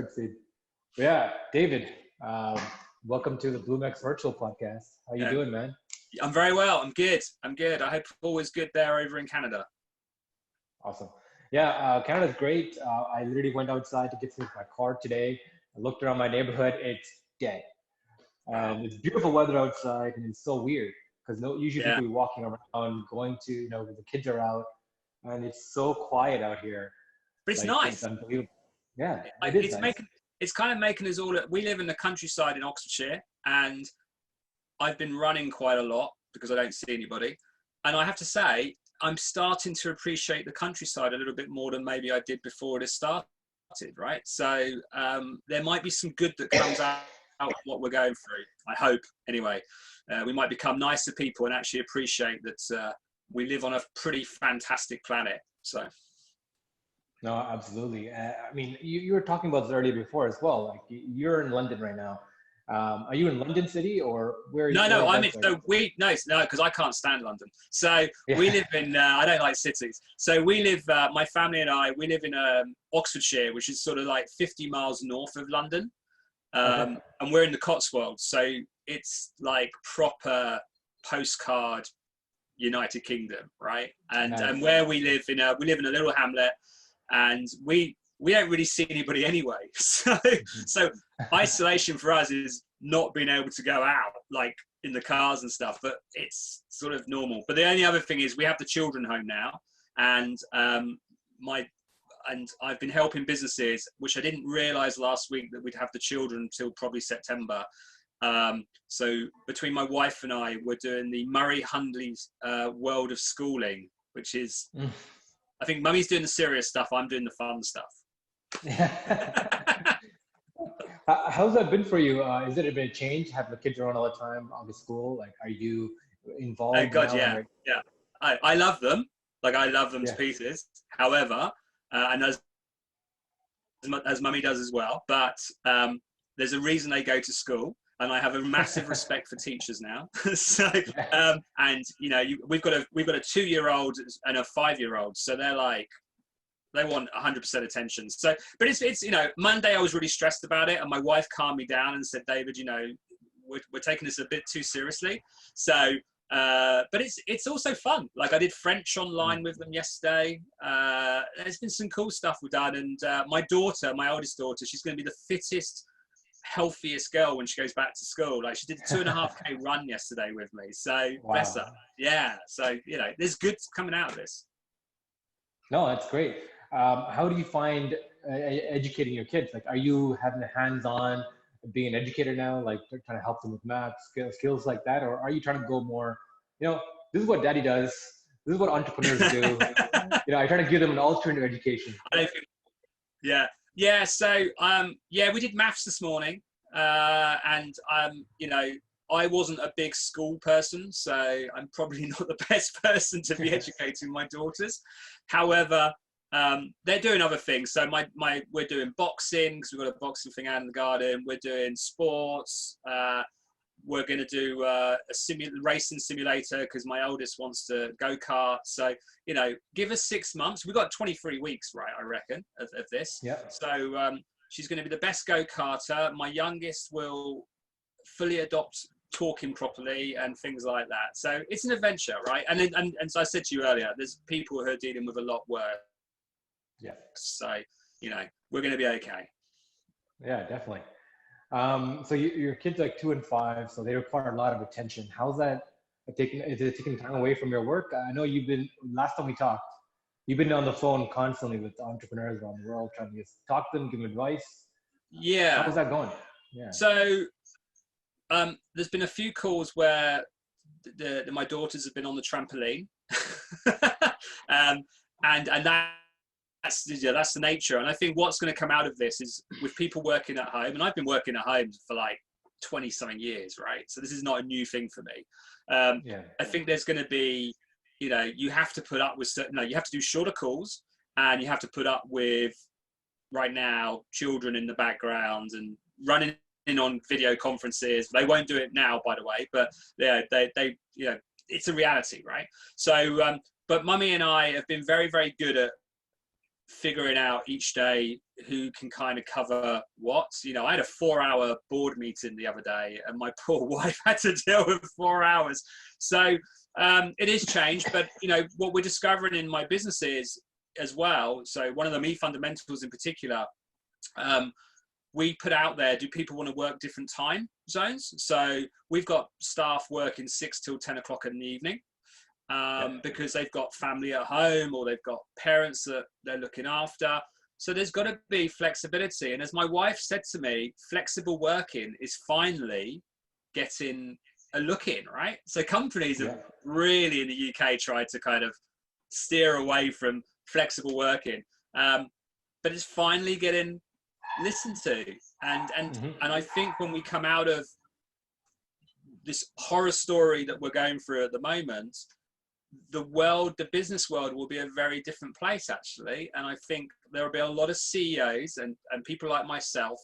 start soon. Yeah, David, welcome to the BloomX Virtual Podcast. How you Yeah, doing, man? I'm very well. I'm good. I'm good. I hope all is good there over in Canada. Awesome. Yeah, Canada's great. I literally went outside to get some of my car today. I looked around my neighborhood. It's dead. Wow. And it's beautiful weather outside, and it's so weird because usually Yeah, people be walking around, going to, the kids are out, and it's so quiet out here. but it's Like, it's nice. unbelievable. Yeah, it Like is it's nice. making, it's kind of making us all. We live in the countryside in Oxfordshire, and I've been running quite a lot because I don't see anybody. And I have to say, I'm starting to appreciate the countryside a little bit more than maybe I did before it started. Right. So there might be some good that comes out of what we're going through. I hope. Anyway, we might become nicer people and actually appreciate that we live on a pretty fantastic planet. So. No, absolutely. I mean, you were talking about this earlier before as well. Like, you're in London right now. Are you in London City, or No, I'm in, whereabouts are you? so we, no, because I can't stand London. So we Yeah. live in, I don't like cities. So we live, my family and I, we live in Oxfordshire, which is sort of like 50 miles north of London. Okay. And we're in the Cotswolds. So it's like proper postcard United Kingdom, right? And Nice. where we live in a little hamlet, and we don't really see anybody anyway. So isolation for us is not being able to go out like in the cars and stuff, but it's sort of normal. But the only other thing is we have the children home now, and I've been helping businesses, which I didn't realize last week that we'd have the children until probably September. So between my wife and I, we're doing the Murray-Hundley world of schooling, which is, I think mummy's doing the serious stuff, I'm doing the fun stuff. How's that been for you? Is it a bit of change? Have the kids around all the time on the school? Like, are you Oh involved God, now? yeah, yeah. I love them, like I love them to Yeah. pieces. However, and as mummy does as well, but there's a reason they go to school. And I have a massive respect for teachers now. So, and we've got a 2-year-old and a 5-year-old. So they're like, they want 100% attention. So, but it's Monday I was really stressed about it, and my wife calmed me down and said, David, we're taking this a bit too seriously. So, but it's also fun. Like I did French online with them yesterday. There's been some cool stuff we've done, and my oldest daughter, she's going to be the fittest, healthiest girl when she goes back to school. Like she did a 2.5K run yesterday with me. So Wow. bless her. Yeah. So there's good coming out of this. No, that's great. How do you find educating your kids? Like, are you having hands-on being an educator now, like trying to help them with math skills like that, or are you trying to go more? This is what Daddy does. This is what entrepreneurs do. I try to give them an alternative education. Yeah. Yeah, so we did maths this morning, and I wasn't a big school person, so I'm probably not the best person to be educating my daughters. However, they're doing other things. So we're doing boxing because we've got a boxing thing out in the garden. We're doing sports. We're going to do a racing simulator because my oldest wants to go-kart. So, give us 6 months. We've got 23 weeks, right, I reckon, of this. Yeah. So she's going to be the best go-karter. My youngest will fully adopt talking properly and things like that. So it's an adventure, right? And so I said to you earlier, there's people who are dealing with a lot worse. Yeah. So, we're going to be okay. Yeah, definitely. So your kids are like 2 and 5, so they require a lot of attention. How's that is it taking time away from your work? I know last time we talked, you've been on the phone constantly with entrepreneurs around the world, trying to just talk to them, give them advice. Yeah. How's that going? Yeah. So, there's been a few calls where my daughters have been on the trampoline, and that's the nature. And I think what's going to come out of this is with people working at home, and I've been working at home for like 20-something years, right? So this is not a new thing for me. I think there's going to be, you have to put up with you have to do shorter calls, and you have to put up with, right now, children in the background and running in on video conferences. They won't do it now, by the way, but they it's a reality, right? So, but mummy and I have been very, very good at figuring out each day who can kind of cover what. You know, I had a 4-hour board meeting the other day, and my poor wife had to deal with 4 hours. So it is changed, but you know what we're discovering in my business is as well. So one of the me fundamentals in particular, we put out there, do people want to work different time zones? So we've got staff working 6 till 10 o'clock in the evening. Because they've got family at home or they've got parents that they're looking after. So there's got to be flexibility. And as my wife said to me, flexible working is finally getting a look in, right? So companies have really in the UK tried to kind of steer away from flexible working. But it's finally getting listened to. And I think when we come out of this horror story that we're going through at the moment, the business world will be a very different place, actually. And I think there will be a lot of CEOs and people like myself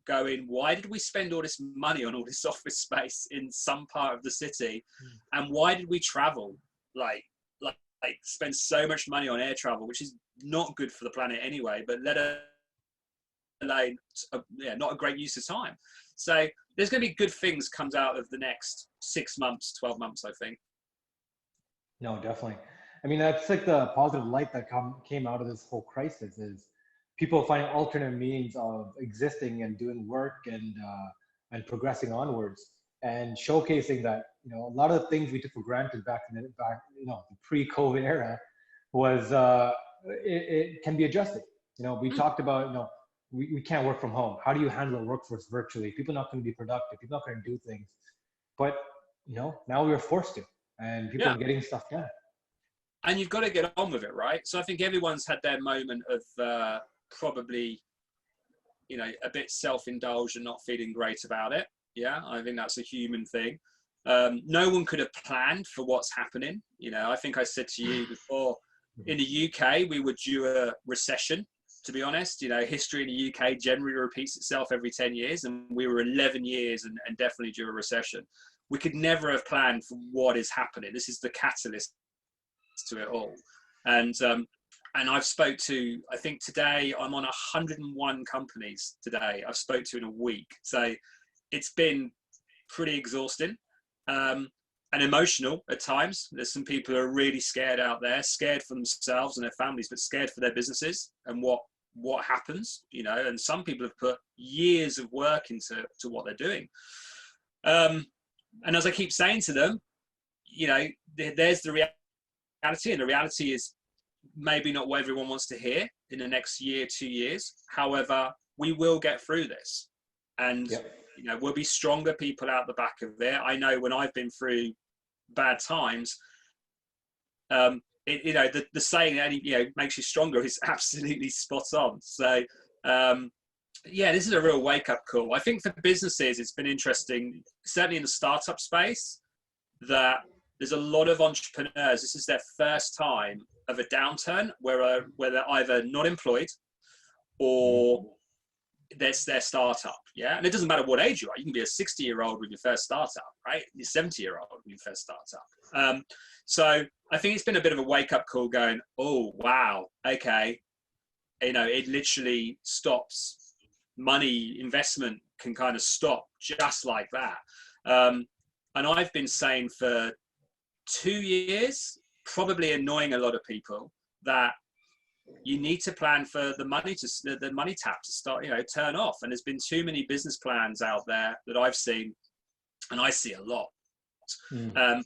going, why did we spend all this money on all this office space in some part of the city? And why did we travel? Like spend so much money on air travel, which is not good for the planet anyway, but let alone, not a great use of time. So there's going to be good things comes out of the next 6 months, 12 months, I think. No, definitely. I mean, that's like the positive light that came out of this whole crisis is people finding alternate means of existing and doing work and progressing onwards and showcasing that, you know, a lot of the things we took for granted back the pre-COVID era was it can be adjusted. You know, we talked about, you know, we can't work from home. How do you handle a workforce virtually? People are not going to be productive. People are not going to do things. But, you know, now we're forced to. And people are getting stuff done. And you've got to get on with it, right? So I think everyone's had their moment of probably, you know, a bit self-indulged and not feeling great about it. Yeah, I think that's a human thing. No one could have planned for what's happening. You know, I think I said to you before, in the UK, we were due a recession, to be honest. You know, history in the UK generally repeats itself every 10 years, and we were 11 years and definitely due a recession. We could never have planned for what is happening. This is the catalyst to it all. And I've spoke to, I think today I'm on 101 companies today I've spoke to in a week. So it's been pretty exhausting and emotional at times. There's some people who are really scared out there, scared for themselves and their families, but scared for their businesses and what happens, you know, and some people have put years of work into what they're doing. And as I keep saying to them, you know, there's the reality, and the reality is maybe not what everyone wants to hear in the next year, 2 years. However, we will get through this, and you know, we'll be stronger people out the back of it. I know when I've been through bad times, you know, the saying that, you know, makes you stronger is absolutely spot on. So. Yeah, this is a real wake-up call. I think for businesses, it's been interesting, certainly in the startup space, that there's a lot of entrepreneurs. This is their first time of a downturn where they're either not employed or there's their startup. Yeah, and it doesn't matter what age you are. You can be a 60-year-old with your first startup, right? You're 70-year-old with your first startup. So I think it's been a bit of a wake-up call going, oh, wow, okay. You know, it literally stops. Money investment can kind of stop just like that. And I've been saying for 2 years, probably annoying a lot of people, that you need to plan for the money tap to start, you know, turn off. And there's been too many business plans out there that I've seen, and I see a lot. That,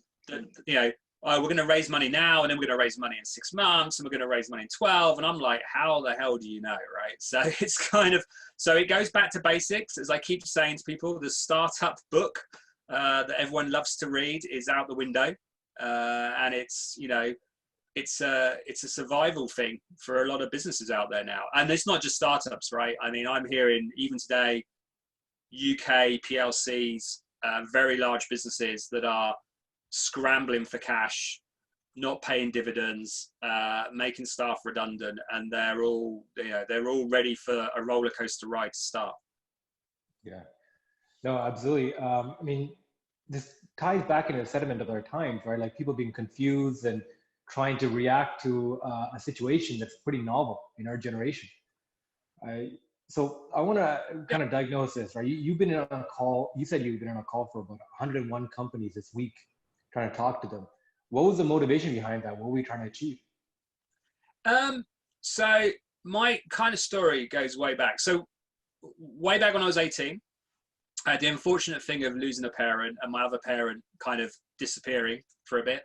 you know, oh, we're going to raise money now, and then we're going to raise money in 6 months, and we're going to raise money in 12. And I'm like, how the hell do you know, right? So it's kind of, so it goes back to basics. As I keep saying to people, the startup book that everyone loves to read is out the window. And it's, you know, it's a survival thing for a lot of businesses out there now. And it's not just startups, right? I mean, I'm hearing even today, UK PLCs, very large businesses that are scrambling for cash, not paying dividends, making staff redundant, and they're all ready for a roller coaster ride to start. Yeah, no, absolutely. I mean, this ties back into the sentiment of our times, right? Like people being confused and trying to react to a situation that's pretty novel in our generation. So I want to kind of diagnose this, right? You've been on a call. You said you've been on a call for about 101 companies this week, trying to talk to them. What was the motivation behind that? What were we trying to achieve? So my kind of story goes way back. So way back when I was 18, I had the unfortunate thing of losing a parent and my other parent kind of disappearing for a bit.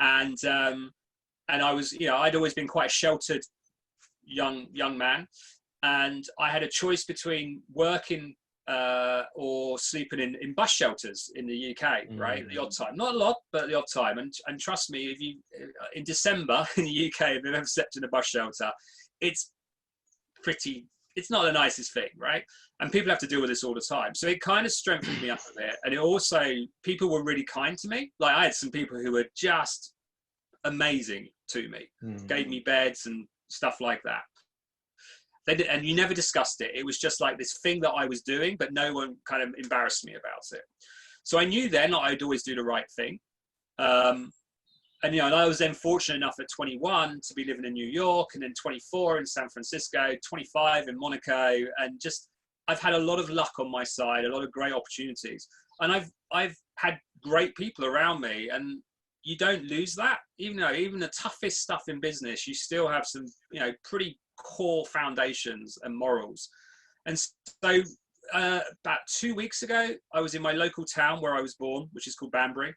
And I was, I'd always been quite a sheltered young man. And I had a choice between working or sleeping in bus shelters in the UK, right? The odd time, not a lot, but the odd time. And trust me, if you in December in the UK, if you've ever slept in a bus shelter, it's not the nicest thing, right? And people have to deal with this all the time. So it kind of strengthened me up a bit. And it also, people were really kind to me. Like I had some people who were just amazing to me, gave me beds and stuff like that. They did, and you never discussed it. It was just like this thing that I was doing, but no one kind of embarrassed me about it. So I knew then that I'd always do the right thing. And I was then fortunate enough at 21 to be living in New York, and then 24 in San Francisco, 25 in Monaco, and just I've had a lot of luck on my side, a lot of great opportunities, and I've had great people around me, and you don't lose that. Even the toughest stuff in business, you still have some pretty core foundations and morals. And so about 2 weeks ago, I was in my local town where I was born, which is called Banbury.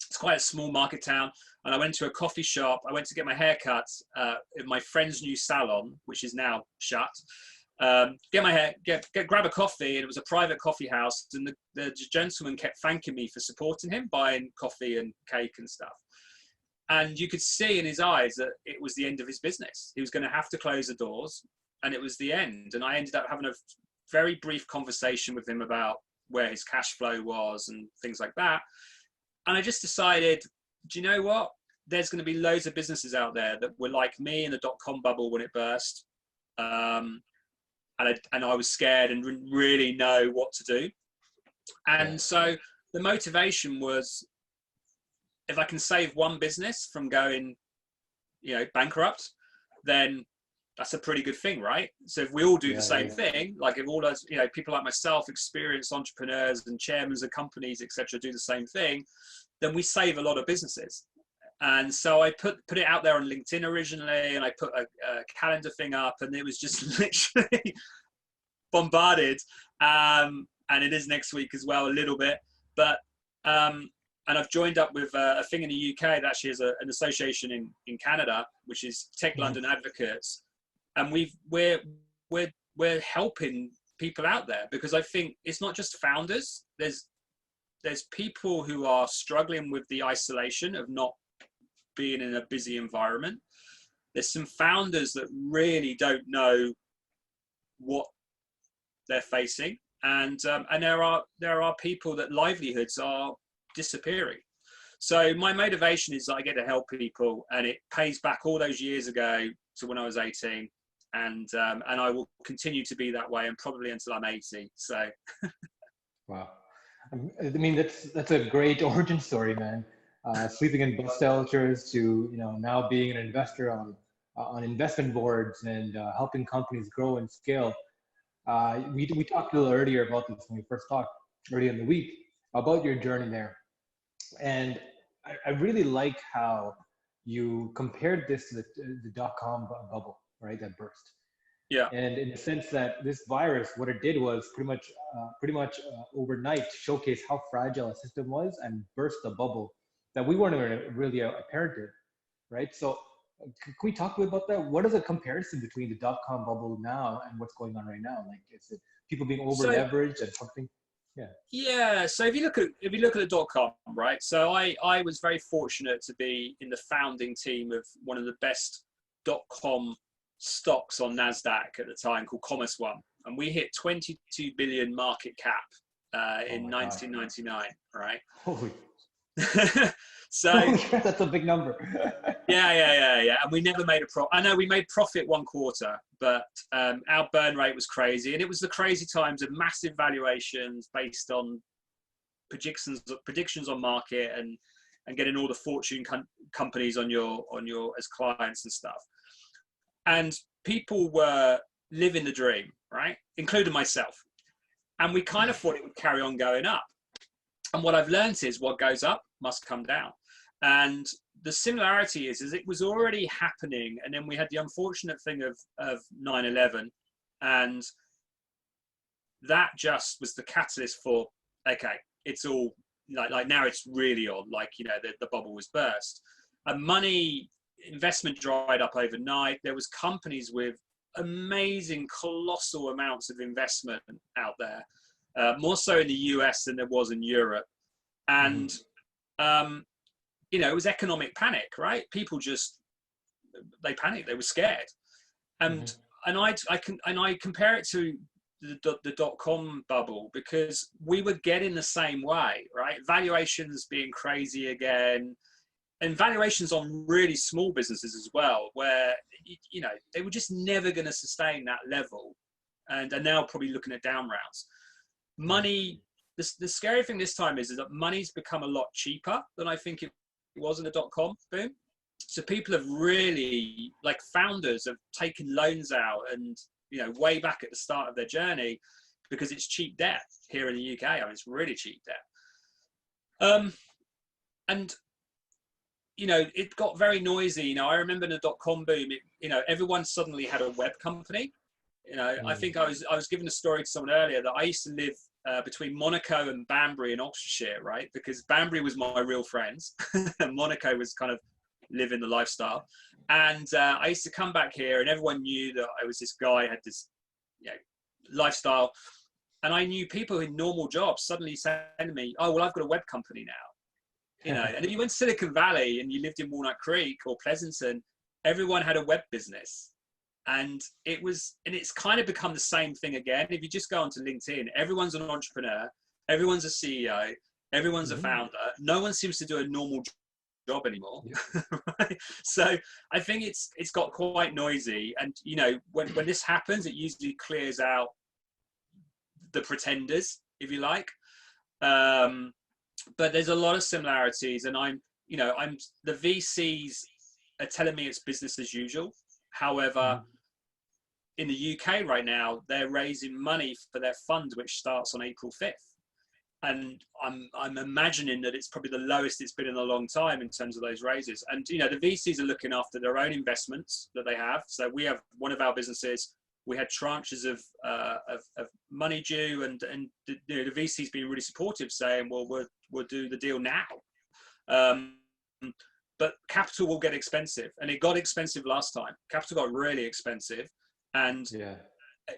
It's quite a small market town. And I went to a coffee shop. I went to get my hair cut in my friend's new salon, which is now shut. Grab a coffee, and it was a private coffee house. And the gentleman kept thanking me for supporting him, buying coffee and cake and stuff. And you could see in his eyes that it was the end of his business. He was going to have to close the doors, and it was the end. And I ended up having a very brief conversation with him about where his cash flow was and things like that. And I just decided, do you know what? There's going to be loads of businesses out there that were like me in the dot-com bubble when it burst. And I was scared and didn't really know what to do. And so the motivation was, if I can save one business from going, bankrupt, then that's a pretty good thing, right? So if we all do the same thing, like if all those, people like myself, experienced entrepreneurs and chairmen of companies, etc., do the same thing, then we save a lot of businesses. And so I put it out there on LinkedIn originally, and I put a calendar thing up, and it was just literally bombarded. And it is next week as well, a little bit, but and I've joined up with a thing in the UK that actually is an association in Canada, which is Tech London Advocates, and we're helping people out there, because I think it's not just founders. There's people who are struggling with the isolation of not being in a busy environment. There's some founders that really don't know what they're facing, and there are people that livelihoods are disappearing. So my motivation is that I get to help people, and it pays back all those years ago to when I was 18, and I will continue to be that way, and probably until I'm 80. So wow, I mean that's a great origin story, man. Sleeping in bus shelters to now being an investor on investment boards and helping companies grow and scale. We talked a little earlier about this when we first talked earlier in the week about your journey there. And I really like how you compared this to the dot-com bubble, right, that burst. Yeah. And in the sense that this virus, what it did was pretty much overnight showcase how fragile a system was and burst the bubble that we weren't really a parent in, right? So can we talk a bit about that? What is a comparison between the dot-com bubble now and what's going on right now? Like, is it people being over leveraged and something? Yeah. So if you look at the dot-com, right? So I was very fortunate to be in the founding team of one of the best dot-com stocks on NASDAQ at the time, called Commerce Swan, and we hit 22 billion market cap in 1999, right? Holy. So that's a big number. yeah, and we never made a profit. I know we made profit one quarter, but our burn rate was crazy, and it was the crazy times of massive valuations based on predictions on market, and getting all the fortune companies on your as clients and stuff. And people were living the dream, right? Including myself. And we kind of thought it would carry on going up. And what I've learned is what goes up must come down. And the similarity is it was already happening. And then we had the unfortunate thing of 9/11. And that just was the catalyst for, okay, it's all like now it's really on, like, you know, the bubble was burst. And money, investment dried up overnight. There was companies with amazing, colossal amounts of investment out there, more so in the US than there was in Europe. And, you know, it was economic panic, right? People just, they panicked, they were scared. And, and I compare it to the dot-com bubble, because we were getting the same way, right? Valuations being crazy again, and valuations on really small businesses as well, where, you know, they were just never going to sustain that level, and are now probably looking at down rounds. Money, the scary thing this time is that money's become a lot cheaper than I think it was in the dot-com boom. So people have really, like, founders have taken loans out, and, you know, way back at the start of their journey, because it's cheap debt here in the UK. I mean, it's really cheap debt. And, you know, it got very noisy. You know, I remember in the dot-com boom, you know, everyone suddenly had a web company. You know, I think I was giving a story to someone earlier that I used to live between Monaco and Banbury in Oxfordshire, right? Because Banbury was my real friends, and Monaco was kind of living the lifestyle. And I used to come back here, and everyone knew that I was this guy, had this, you know, lifestyle. And I knew people in normal jobs suddenly saying to me, "Oh, well, I've got a web company now." You know, and if you went to Silicon Valley and you lived in Walnut Creek or Pleasanton, everyone had a web business. And it's kind of become the same thing again. If you just go onto LinkedIn, everyone's an entrepreneur, everyone's a CEO, everyone's a founder. No one seems to do a normal job anymore. Right? So I think it's got quite noisy. And, you know, when this happens, it usually clears out the pretenders, if you like. But there's a lot of similarities, and the VCs are telling me it's business as usual. However, in the UK right now, they're raising money for their fund, which starts on April 5th. And I'm imagining that it's probably the lowest it's been in a long time in terms of those raises. And, you know, the VCs are looking after their own investments that they have. So we have one of our businesses, we had tranches of money due, and you know, the VC's been really supportive, saying, well, we'll do the deal now. But capital will get expensive, and it got expensive last time. Capital got really expensive. And,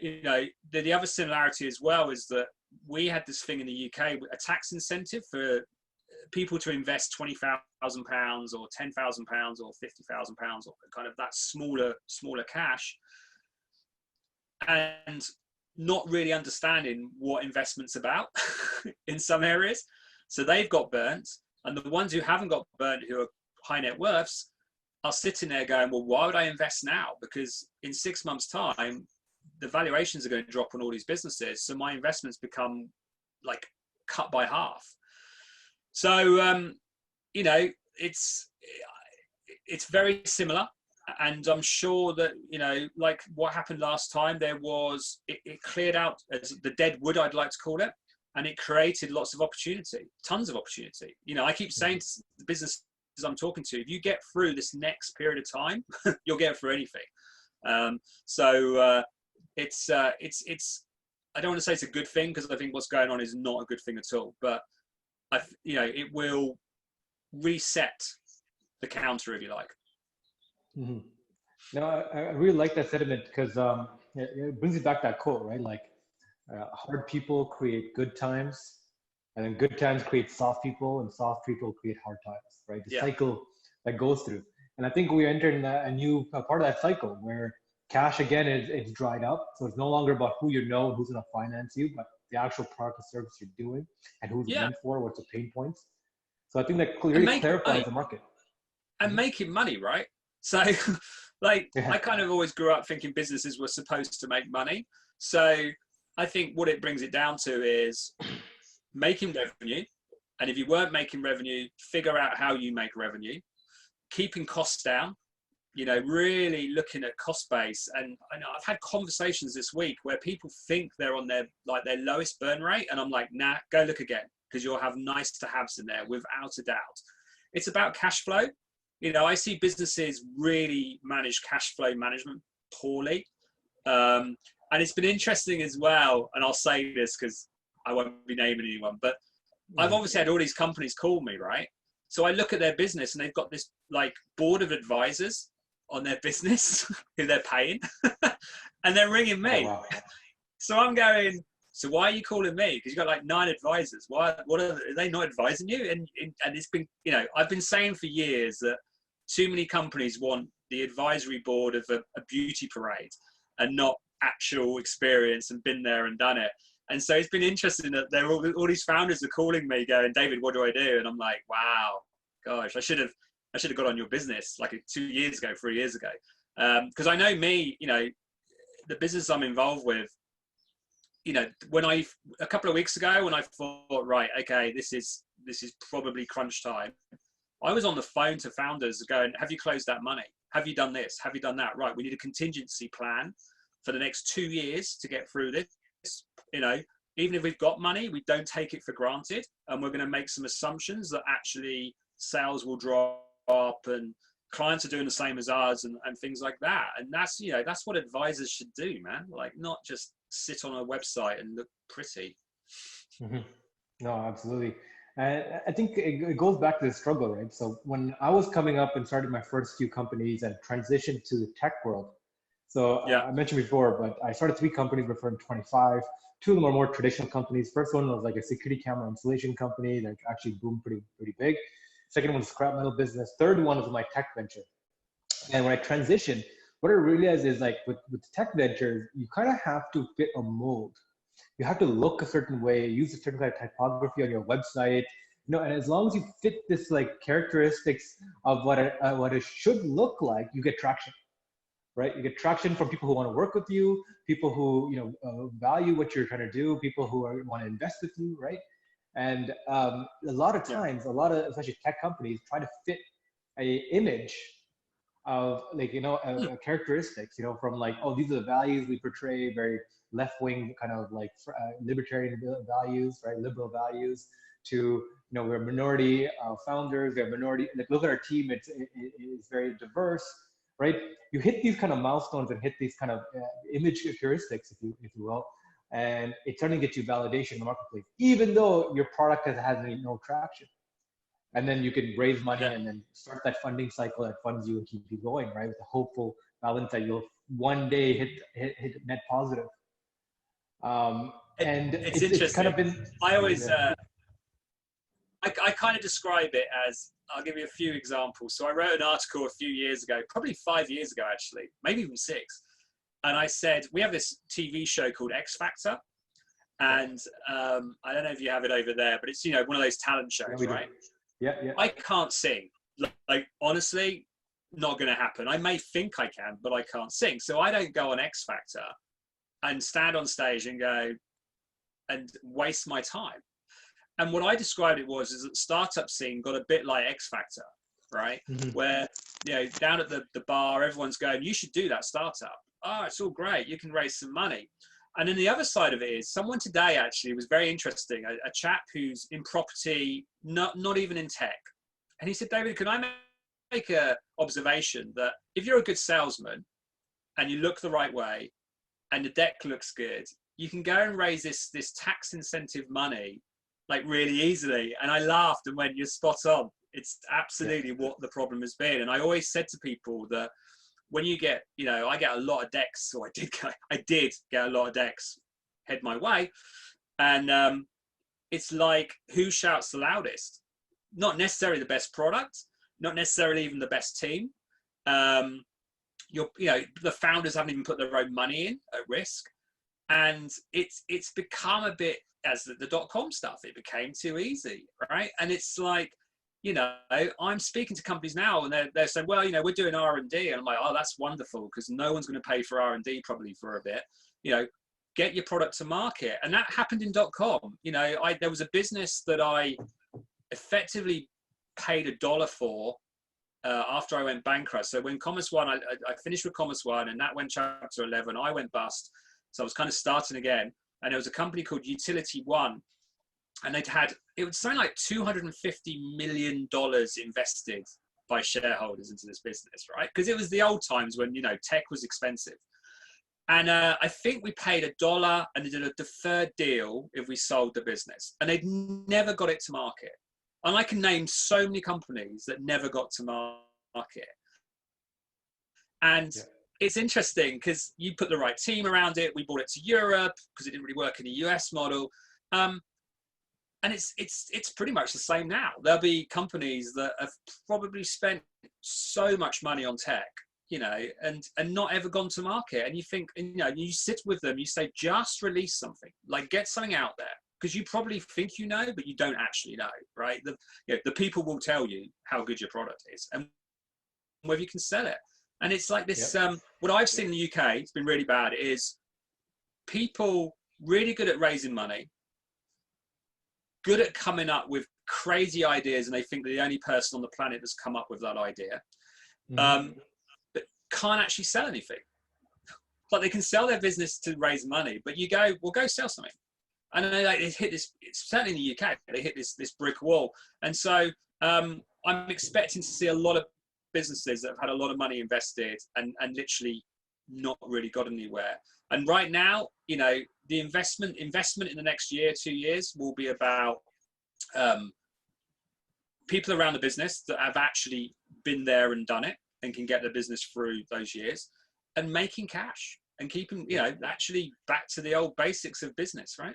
you know, the other similarity as well is that we had this thing in the UK, a tax incentive for people to invest £20,000 or £10,000 or £50,000, or kind of that smaller cash, and not really understanding what investment's about in some areas. So they've got burnt, and the ones who haven't got burnt, who are high net worths, are sitting there going, well, why would I invest now? Because in 6 months' time, the valuations are going to drop on all these businesses. So my investments become like cut by half. So, you know, it's very similar. And I'm sure that, you know, like what happened last time, it cleared out as the dead wood, I'd like to call it. And it created lots of opportunity, tons of opportunity. You know, I keep saying to the businesses I'm talking to, if you get through this next period of time, you'll get through anything. It's I don't want to say it's a good thing, because I think what's going on is not a good thing at all. But you know, it will reset the counter, if you like. No, I really like that sentiment, because it brings you back to that quote, right? Like, hard people create good times, and then good times create soft people, and soft people create hard times, right? The cycle that goes through. And I think we're entering a new part of that cycle where cash, again, it's dried up. So it's no longer about who you know and who's going to finance you, but the actual product or service you're doing, and who's meant for, what's the pain points. So I think that really clarifies the market. And making money, right? So, like, I kind of always grew up thinking businesses were supposed to make money. So I think what it brings it down to is making revenue. And if you weren't making revenue, figure out how you make revenue, keeping costs down, really looking at cost base. And I've had conversations this week where people think they're on their lowest burn rate. And I'm like, nah, go look again, because you'll have nice to haves in there without a doubt. It's about cash flow. I see businesses really manage cash flow management poorly. And it's been interesting as well. And I'll say this because I won't be naming anyone, but I've obviously had all these companies call me, right? So I look at their business and they've got this like board of advisors on their business who they're paying and they're ringing me. Oh, wow. So I'm going, so why are you calling me? Because you've got like 9 advisors. What are they not advising you? And it's been, I've been saying for years that too many companies want the advisory board of a beauty parade and not actual experience and been there and done it. And so it's been interesting that all these founders are calling me going, David, what do I do? And I'm like, wow, gosh, I should have got on your business like 2 years ago, 3 years ago. Because I know me, the business I'm involved with, a couple of weeks ago when I thought, right, okay, this is probably crunch time. I was on the phone to founders going, have you closed that money? Have you done this? Have you done that? Right, we need a contingency plan for the next 2 years to get through this. Even if we've got money, we don't take it for granted, and we're going to make some assumptions that actually sales will drop and clients are doing the same as ours and things like that. And that's what advisors should do, man. Like, not just sit on a website and look pretty. Mm-hmm. No, absolutely. And I think it goes back to the struggle, right? So when I was coming up and started my first few companies and transitioned to the tech world, so I mentioned before, but I started 3 companies before I'm 25. 2 of them are more traditional companies. First one was like a security camera installation company that actually boomed pretty big. Second one was scrap metal business. Third one was my tech venture. And when I transitioned, what I realized is like with tech ventures, you kind of have to fit a mold. You have to look a certain way, use a certain kind of typography on your website, and as long as you fit this like characteristics of what it should look like, you get traction. Right? You get traction from people who want to work with you, people who value what you're trying to do, people who want to invest with you, right? And a lot of times, especially tech companies try to fit a image of characteristics, from like, oh, these are the values we portray, very left-wing kind of like libertarian values, right? Liberal values, to we're minority founders, we're minority. Like, look at our team; it's very diverse. Right, you hit these kind of milestones and hit these kind of image heuristics, if you will, and it certainly gets you validation in the marketplace, even though your product has no traction. And then you can raise money and then start that funding cycle that funds you and keep you going, right, with the hopeful balance that you'll one day hit net positive. And it's interesting. It's kind of been. I always. I kind of describe it as, I'll give you a few examples. So I wrote an article a few years ago, probably 5 years ago, actually, maybe even 6. And I said, we have this TV show called X Factor. And I don't know if you have it over there, but it's, one of those talent shows, right? Yeah. I can't sing. Like, honestly, not going to happen. I may think I can, but I can't sing. So I don't go on X Factor and stand on stage and go and waste my time. And what I described it is that the startup scene got a bit like X Factor, right? Mm-hmm. Where, down at the bar, everyone's going, you should do that startup. Oh, it's all great. You can raise some money. And then the other side of it is, someone today actually was very interesting, a chap who's in property, not even in tech. And he said, David, can I make an observation that if you're a good salesman and you look the right way and the deck looks good, you can go and raise this tax incentive money like really easily. And I laughed and went, you're spot on. It's absolutely what the problem has been. And I always said to people that when you get, I get a lot of decks, or I did get a lot of decks head my way. And it's like, who shouts the loudest? Not necessarily the best product, not necessarily even the best team. The founders haven't even put their own money in at risk. And it's become a bit, as the dot-com stuff, it became too easy, right? And it's like, I'm speaking to companies now and they're saying, well, we're doing R&D. And I'm like, oh, that's wonderful, because no one's going to pay for R&D probably for a bit. Get your product to market. And that happened in dot-com. There was a business that I effectively paid $1 for after I went bankrupt. So when Commerce Swan, I finished with Commerce Swan, and that went chapter 11. I went bust. So I was kind of starting again. And there was a company called Utility One. And it was something like $250 million invested by shareholders into this business, right? Because it was the old times when, tech was expensive. And I think we paid $1 and they did a deferred deal if we sold the business. And they'd never got it to market. And I can name so many companies that never got to market. And it's interesting because you put the right team around it. We brought it to Europe because it didn't really work in the US model. And it's pretty much the same now. There'll be companies that have probably spent so much money on tech, and not ever gone to market. And you think, you sit with them, you say, just release something, like get something out there. Because you probably think but you don't actually know, right? The people will tell you how good your product is and whether you can sell it. And it's like this, what I've seen in the UK, it's been really bad, is people really good at raising money, good at coming up with crazy ideas, and they think they're the only person on the planet that's come up with that idea, but can't actually sell anything. Like they can sell their business to raise money, but you go, well, go sell something. And they hit this, certainly in the UK, they hit this brick wall. And so I'm expecting to see a lot of businesses that have had a lot of money invested and literally not really got anywhere. And right now, the investment in the next year, 2 years will be about people around the business that have actually been there and done it and can get the business through those years and making cash and keeping, actually back to the old basics of business, right?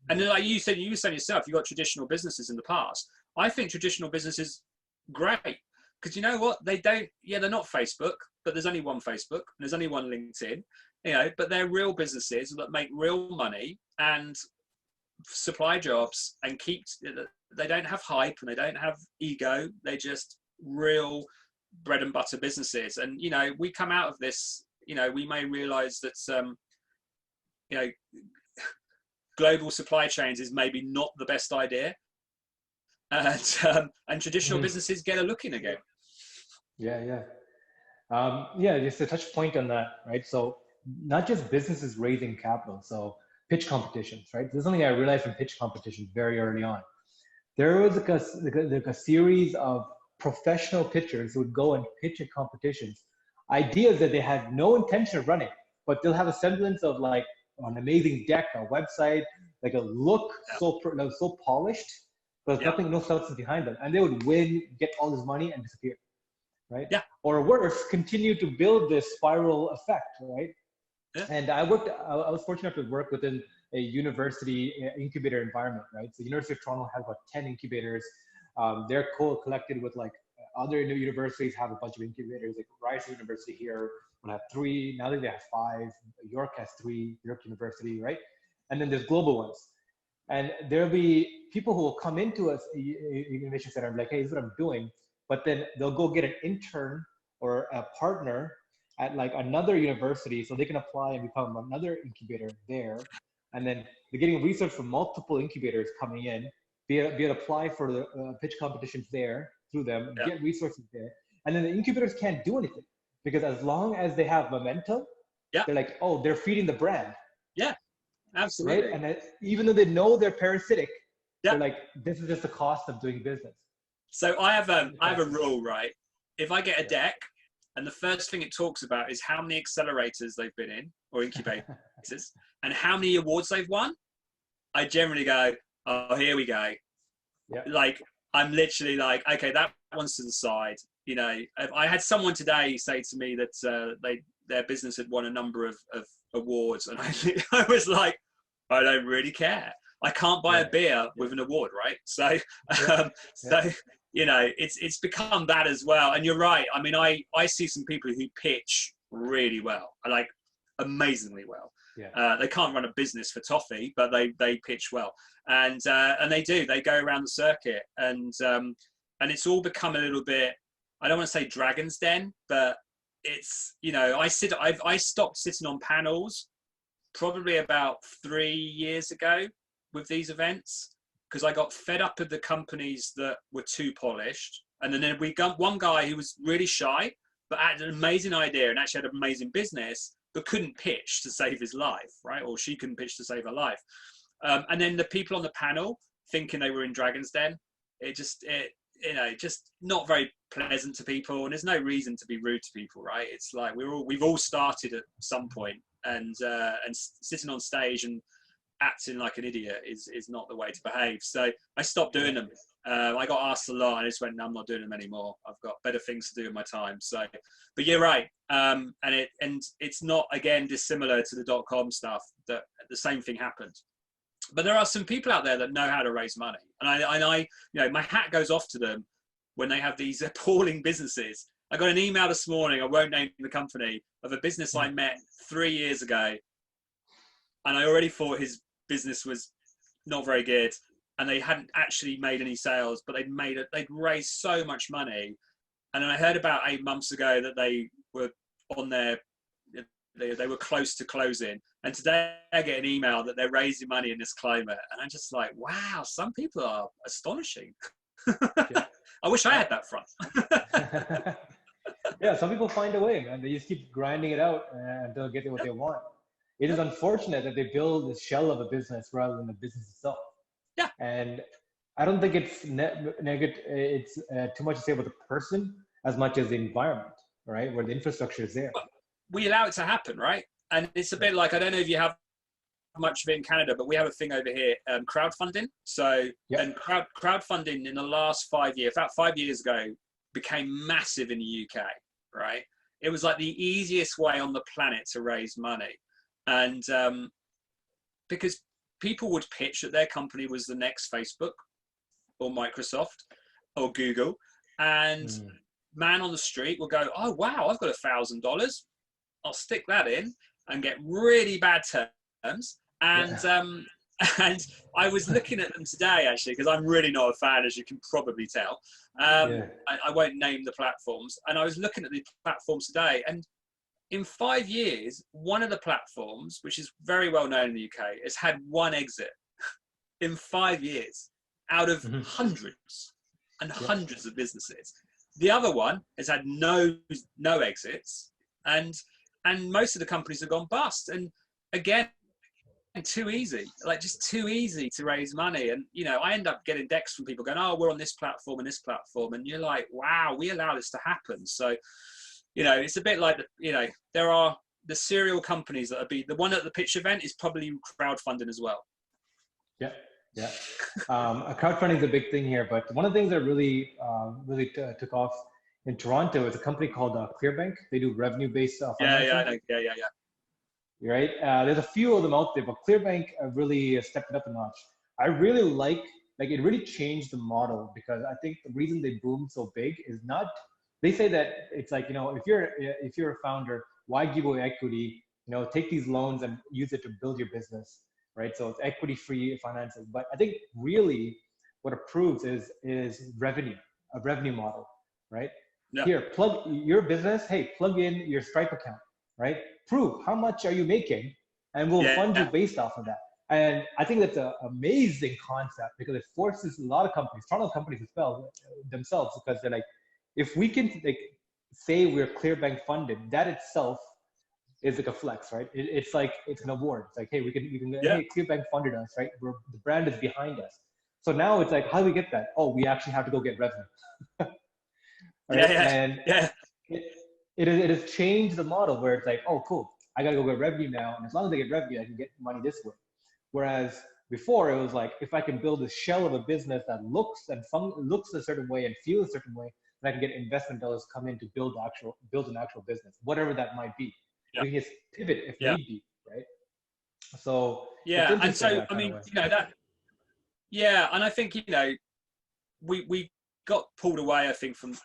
And then like you said yourself, you've got traditional businesses in the past. I think traditional business is great because you know what? They're not Facebook, but there's only one Facebook and there's only one LinkedIn, but they're real businesses that make real money and supply jobs and they don't have hype and they don't have ego. They're just real bread and butter businesses. And, we come out of this, we may realize that, global supply chains is maybe not the best idea, and traditional businesses get a look in again. Just a touch point on that, right? So not just businesses raising capital, so pitch competitions, right? This is something I realized from pitch competitions very early on. There was like a series of professional pitchers who would go and pitch at competitions, ideas that they had no intention of running, but they'll have a semblance of like an amazing deck, a website, like a look so polished, but there's no substance behind them. And they would win, get all this money and disappear, right? Yeah. Or worse, continue to build this spiral effect, right? Yeah. And I was fortunate to work within a university incubator environment, right? So University of Toronto has about 10 incubators. They're collected with like other universities have a bunch of incubators, like Rice University here will have 3, now that they have 5, York has 3, York University, right? And then there's global ones. And there'll be people who will come into us, innovation center, and be like, hey, this is what I'm doing. But then they'll go get an intern or a partner at like another university so they can apply and become another incubator there. And then they're getting research from multiple incubators coming in, be able to apply for the pitch competitions there through them, get resources there. And then the incubators can't do anything because as long as they have momentum, they're like, oh, they're feeding the brand. Yeah, absolutely. Right? And even though they know they're parasitic, they're like, this is just the cost of doing business. So I have a rule, right? If I get a deck and the first thing it talks about is how many accelerators they've been in or incubators and how many awards they've won, I generally go, oh, here we go. Yeah. Like, I'm literally like, okay, that one's to the side. I had someone today say to me that their business had won a number of awards. And I was like, I don't really care. I can't buy a beer with an award, right? So, it's become that as well. And you're right. I mean, I see some people who pitch really well, like amazingly well. Yeah. They can't run a business for toffee, but they pitch well, and they do. They go around the circuit, and it's all become a little bit. I don't want to say Dragon's Den, but it's I stopped sitting on panels probably about 3 years ago with these events because I got fed up with the companies that were too polished And then we got one guy who was really shy, but had an amazing idea and actually had an amazing business, but couldn't pitch to save his life, right? Or she couldn't pitch to save her life. And then the people on the panel thinking they were in Dragon's Den, just not very pleasant to people. And there's no reason to be rude to people, right? It's like we've all started at some point, and sitting on stage and acting like an idiot is not the way to behave. So I stopped doing them. I got asked a lot, and I just went, no, I'm not doing them anymore. I've got better things to do in my time. So, but you're right. And it's not, again, dissimilar to the dot-com stuff, that the same thing happened. But there are some people out there that know how to raise money. And I my hat goes off to them when they have these appalling businesses. I got an email this morning, I won't name the company, of a business I met 3 years ago. And I already thought his business was not very good. And they hadn't actually made any sales, but they'd raised so much money. And then I heard about 8 months ago that they were they were close to closing. And today I get an email that they're raising money in this climate. And I'm just like, wow, some people are astonishing. Yeah. I wish I had that front. Yeah, some people find a way, man. They just keep grinding it out until they get what they want. It is unfortunate that they build the shell of a business rather than the business itself. Yeah. And I don't think it's negative. It's too much to say about the person as much as the environment, right? Where the infrastructure is there. We allow it to happen, right? And it's a bit like, I don't know if you have much of it in Canada, but we have a thing over here, crowdfunding. So, yep. And crowdfunding in the last 5 years, about 5 years ago, became massive in the UK, right? It was like the easiest way on the planet to raise money. And because people would pitch that their company was the next Facebook or Microsoft or Google, and man on the street will go, oh, wow, I've got $1,000. I'll stick that in and get really bad terms. And and I was looking at them today, actually, because I'm really not a fan, as you can probably tell. I won't name the platforms. And I was looking at the platforms today, and in 5 years, one of the platforms, which is very well known in the UK, has had one exit in 5 years out of hundreds and hundreds of businesses. The other one has had no exits, and most of the companies have gone bust. And again, too easy, like just too easy to raise money. And I end up getting decks from people going, oh, we're on this platform and this platform, and you're like, wow, we allow this to happen. So it's a bit like there are the serial companies that are the one at the pitch event is probably crowdfunding as well. Crowdfunding is a big thing here, but one of the things that really took off in Toronto is a company called Clearbank. They do revenue-based financing. Yeah. Right? There's a few of them out there, but Clearbank really stepped it up a notch. I really like it really changed the model, because I think the reason they boomed so big is not, they say that it's like, if you're a founder, why give away equity? Take these loans and use it to build your business, right? So it's equity-free financing. But I think really what it proves is a revenue model, right? Yeah. Here, plug your business. Hey, plug in your Stripe account, right? Prove how much are you making, and we'll fund you based off of that. And I think that's an amazing concept, because it forces a lot of companies, Toronto companies as well, themselves, because they're like, if we can say we're Clearbank funded, that itself is like a flex, right? It's like, it's an award. It's like, hey, we can hey, Clearbank funded us, right? The brand is behind us. So now it's like, how do we get that? Oh, we actually have to go get revenue. It has changed the model, where it's like, oh, cool, I gotta go get revenue now, and as long as I get revenue, I can get money this way. Whereas before, it was like, if I can build a shell of a business that looks a certain way and feels a certain way, then I can get investment dollars come in to build an actual business, whatever that might be. We can just pivot if need be, right? So and so I mean, that. Yeah, and I think we got pulled away, I think, from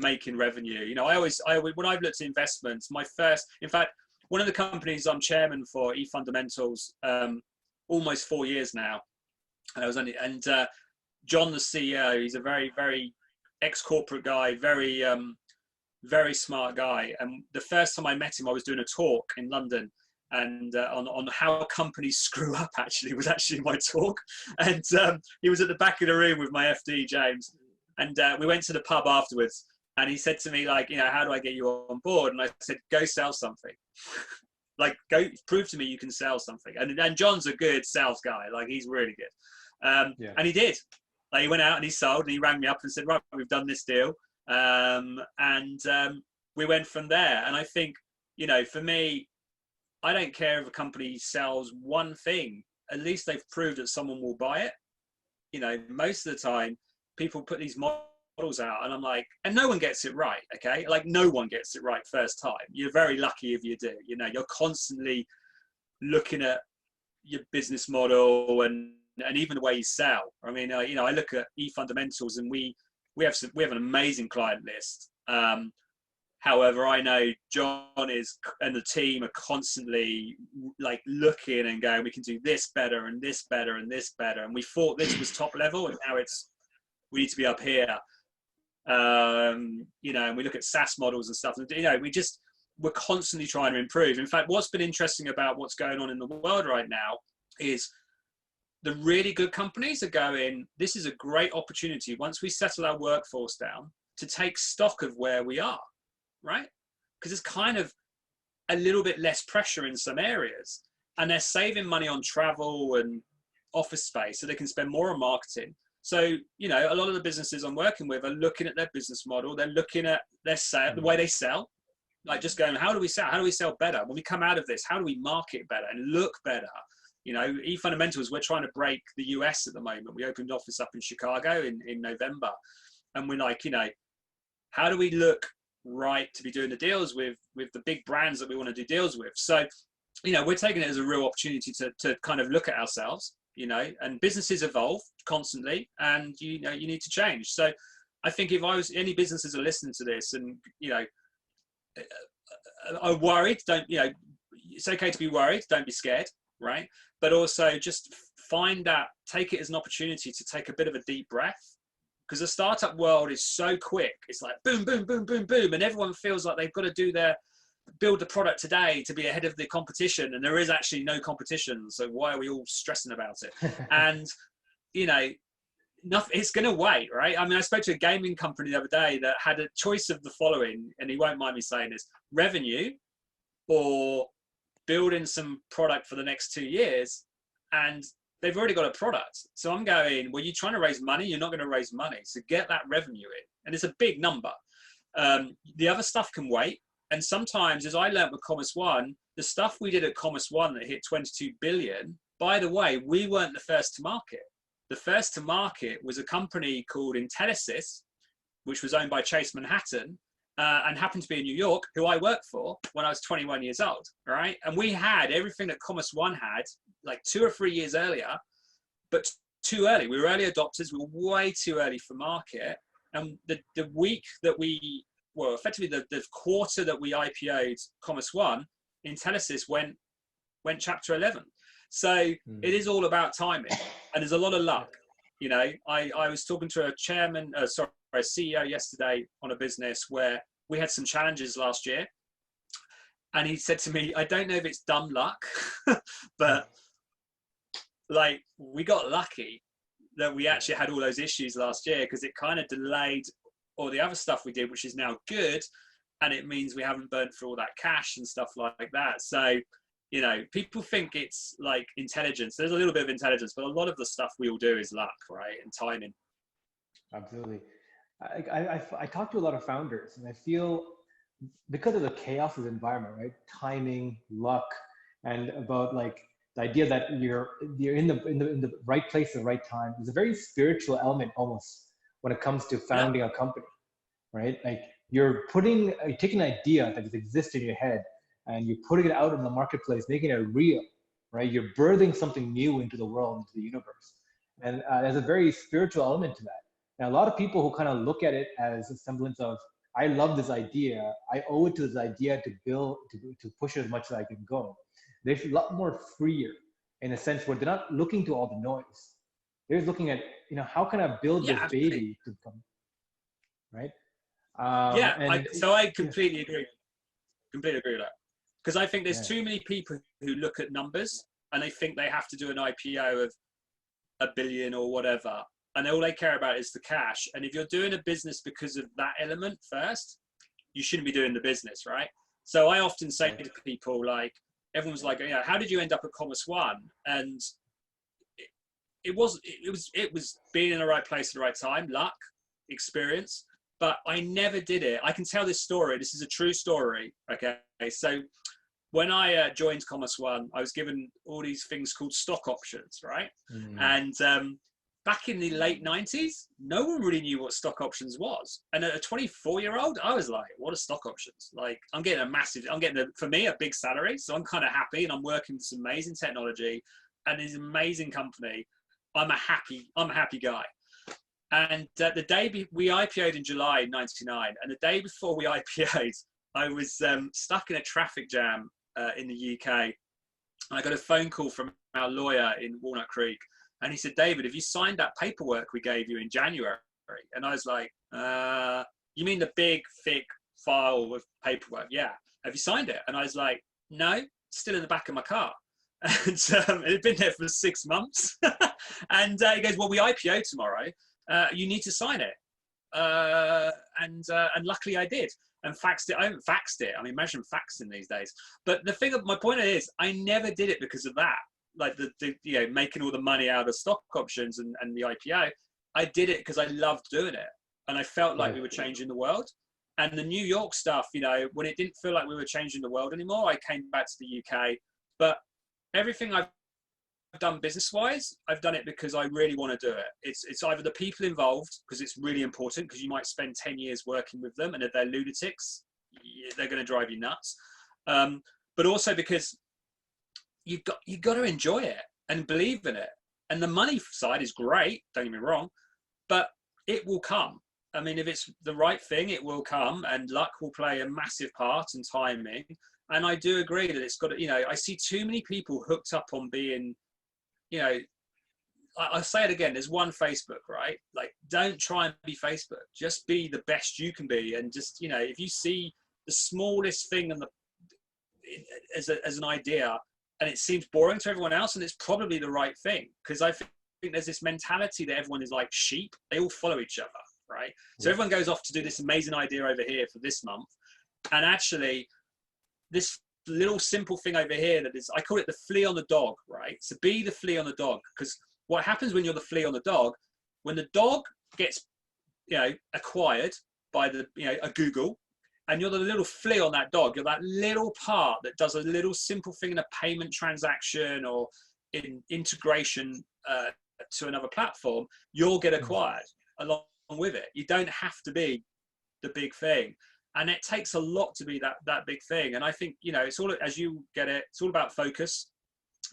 making revenue. I always when I've looked at investments, in fact, one of the companies I'm chairman for, eFundamentals, almost 4 years now, and John, the CEO, he's a very, very ex-corporate guy, very very smart guy. And the first time I met him, I was doing a talk in London, and on how companies screw up was actually my talk. And he was at the back of the room with my FD, James. And we went to the pub afterwards, and he said to me, like, you know, how do I get you on board? And I said, go sell something. Like, go prove to me you can sell something. And John's a good sales guy. Like, he's really good. And he did. Like, he went out and he sold, and he rang me up and said, right, we've done this deal. We went from there. And I think, you know, for me, I don't care if a company sells one thing. At least they've proved that someone will buy it. You know, most of the time, people put these models out, and I'm like, and no one gets it right, okay? Like, no one gets it right first time. You're very lucky if you do. You know, you're constantly looking at your business model and even the way you sell. I mean, you know, I look at eFundamentals, and we have an amazing client list. However, I know John and the team are constantly like looking and going, we can do this better and this better and this better. And we thought this was top level, and now we need to be up here. You know, and we look at SaaS models and stuff. And, you know, we're constantly trying to improve. In fact, what's been interesting about what's going on in the world right now is the really good companies are going, this is a great opportunity once we settle our workforce down to take stock of where we are. Right? Because it's kind of a little bit less pressure in some areas, and they're saving money on travel and office space so they can spend more on marketing. So, you know, a lot of the businesses I'm working with are looking at their business model. They're looking at their sale, the way they sell, like just going, how do we sell? How do we sell better? When we come out of this, how do we market better and look better? You know, eFundamentals, we're trying to break the US at the moment. We opened an office up in Chicago in November, and we're like, you know, how do we look right to be doing the deals with the big brands that we want to do deals with? So, you know, we're taking it as a real opportunity to kind of look at ourselves, you know, and businesses evolve constantly, and, you know, you need to change. So I think if any businesses are listening to this and, you know, are worried, don't, you know, it's okay to be worried, don't be scared, right? But also just take it as an opportunity to take a bit of a deep breath. Because the startup world is so quick. It's like boom, boom, boom, boom, boom. And everyone feels like they've got to build the product today to be ahead of the competition. And there is actually no competition. So why are we all stressing about it? And, you know, it's going to wait, right? I mean, I spoke to a gaming company the other day that had a choice of the following, and he won't mind me saying this: revenue or building some product for the next 2 years. And they've already got a product. So I'm going, well, you're trying to raise money. You're not going to raise money. So get that revenue in. And it's a big number. The other stuff can wait. And sometimes, as I learned with Commerce Swan, the stuff we did at Commerce Swan that hit 22 billion, by the way, we weren't the first to market. The first to market was a company called Intelisys, which was owned by Chase Manhattan, and happened to be in New York, who I worked for when I was 21 years old, right? And we had everything that Commerce Swan had, like 2 or 3 years earlier, but too early. We were early adopters. We were way too early for market. And the week that effectively the quarter that we IPO'd Commerce Swan, Intelisys went chapter 11. So it is all about timing, and there's a lot of luck. You know, I was talking to a CEO yesterday on a business where we had some challenges last year. And he said to me, I don't know if it's dumb luck, but like, we got lucky that we actually had all those issues last year, because it kind of delayed all the other stuff we did, which is now good. And it means we haven't burnt through all that cash and stuff like that. So, you know, people think it's like intelligence. There's a little bit of intelligence, but a lot of the stuff we all do is luck, right? And timing. Absolutely. I talk to a lot of founders, and I feel, because of the chaos of the environment, right? Timing, luck, and about like the idea that you're in the right place at the right time. There's a very spiritual element almost when it comes to founding a company, right? Like you're taking an idea that exists in your head and you're putting it out in the marketplace, making it real, right? You're birthing something new into the world, into the universe. And there's a very spiritual element to that. And a lot of people who kind of look at it as a semblance of, I love this idea, I owe it to this idea to build, to push it as much as I can go. They're a lot more freer in a sense where they're not looking to all the noise. They're just looking at, you know, how can I build this baby to come, right? I completely agree. Completely agree with that. Because I think there's too many people who look at numbers and they think they have to do an IPO of $1 billion or whatever. and all they care about is the cash. And if you're doing a business because of that element first, you shouldn't be doing the business, right? So I often say to people, like, everyone's like, yeah, how did you end up at Commerce Swan? And it was being in the right place at the right time, luck, experience. But I never did it. I can tell this story. This is a true story. Okay. So when I joined Commerce Swan, I was given all these things called stock options, right? And back in the late 90s, no one really knew what stock options was. And at a 24-year-old, I was like, what are stock options? Like, I'm getting for me, a big salary. So I'm kind of happy, and I'm working with this amazing technology and this amazing company. I'm a happy guy. And the day we IPO'd in July '99, and the day before we IPO'd, I was stuck in a traffic jam in the UK. And I got a phone call from our lawyer in Walnut Creek, and he said, David, have you signed that paperwork we gave you in January? And I was like, you mean the big, thick file of paperwork? Yeah. Have you signed it? And I was like, no, still in the back of my car. And it had been there for 6 months. And he goes, well, we IPO tomorrow. You need to sign it. And luckily I did, and faxed it. I haven't faxed it. I mean, imagine faxing these days. But my point is, I never did it because of that. Like the making all the money out of stock options and the IPO. I did it because I loved doing it, and I felt like we were changing the world. And the New York stuff, when it didn't feel like we were changing the world anymore, I came back to the UK. But everything I've done business-wise, I've done it because I really want to do it. It's either the people involved, because it's really important, because you might spend 10 years working with them, and if they're lunatics, they're going to drive you nuts. But also because you've got to enjoy it and believe in it. And the money side is great, don't get me wrong, but it will come. I mean, if it's the right thing, it will come, and luck will play a massive part, and timing. And I do agree that it's got to, I see too many people hooked up on being, I'll say it again, there's one Facebook, right? Like, don't try and be Facebook. Just be the best you can be. And just, if you see the smallest thing as an idea, and it seems boring to everyone else, and it's probably the right thing. Because I think there's this mentality that everyone is like sheep. They all follow each other, right? So everyone goes off to do this amazing idea over here for this month. And actually, this little simple thing over here I call it the flea on the dog, right? So be the flea on the dog, because what happens when you're the flea on the dog, when the dog gets, acquired by a Google, and you're the little flea on that dog, you're that little part that does a little simple thing in a payment transaction or in integration to another platform, you'll get acquired along with it. You don't have to be the big thing. And it takes a lot to be that big thing. And I think, it's all, as you get it, it's all about focus.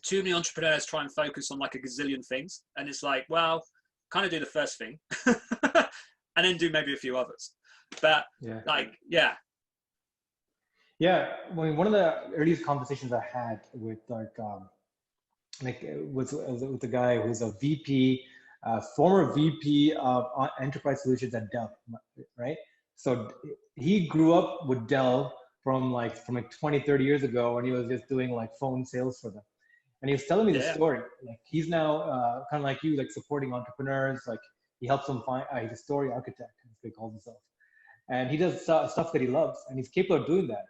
Too many entrepreneurs try and focus on like a gazillion things. And it's like, well, kind of do the first thing and then do maybe a few others. But Yeah. I mean, one of the earliest conversations I had with with the guy who's a VP, former VP of Enterprise Solutions at Dell, right? So he grew up with Dell from 20, 30 years ago, and he was just doing like phone sales for them. And he was telling me the story. Like, he's now kind of like you, like supporting entrepreneurs. Like, he helps them find, he's a story architect, as they call himself. And he does stuff that he loves, and he's capable of doing that.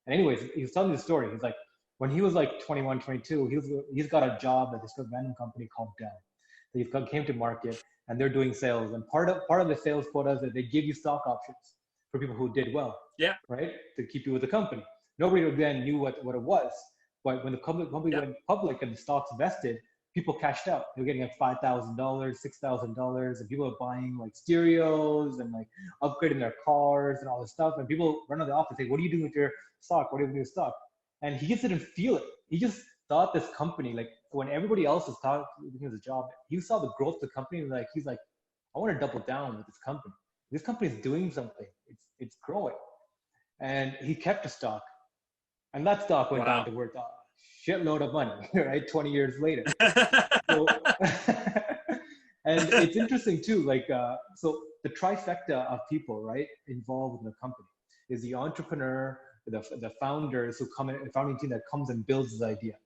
And anyways, he was telling me the story. He's like, when he was like 21, 22, he's got a job at this random company called Dell. He came to market, and they're doing sales. And part of the sales quota is that they give you stock options for people who did well. Yeah. Right? To keep you with the company. Nobody then knew what it was. But when the company went public and the stocks vested, people cashed out. They were getting like $5,000, $6,000, and people are buying like stereos and like upgrading their cars and all this stuff. And people run to the office and say, what are you doing with your stock? What are you doing with your stock? And he just didn't feel it. He just thought this company, like when everybody else was talking his job, he saw the growth of the company, and he's like, I want to double down with this company. This company is doing something. It's growing. And he kept the stock. And that stock went down to worth a shitload of money, right? 20 years later. So, and it's interesting too, so the trifecta of people, right, involved in the company is the entrepreneur, the founders who come in, the founding team that comes and builds the idea,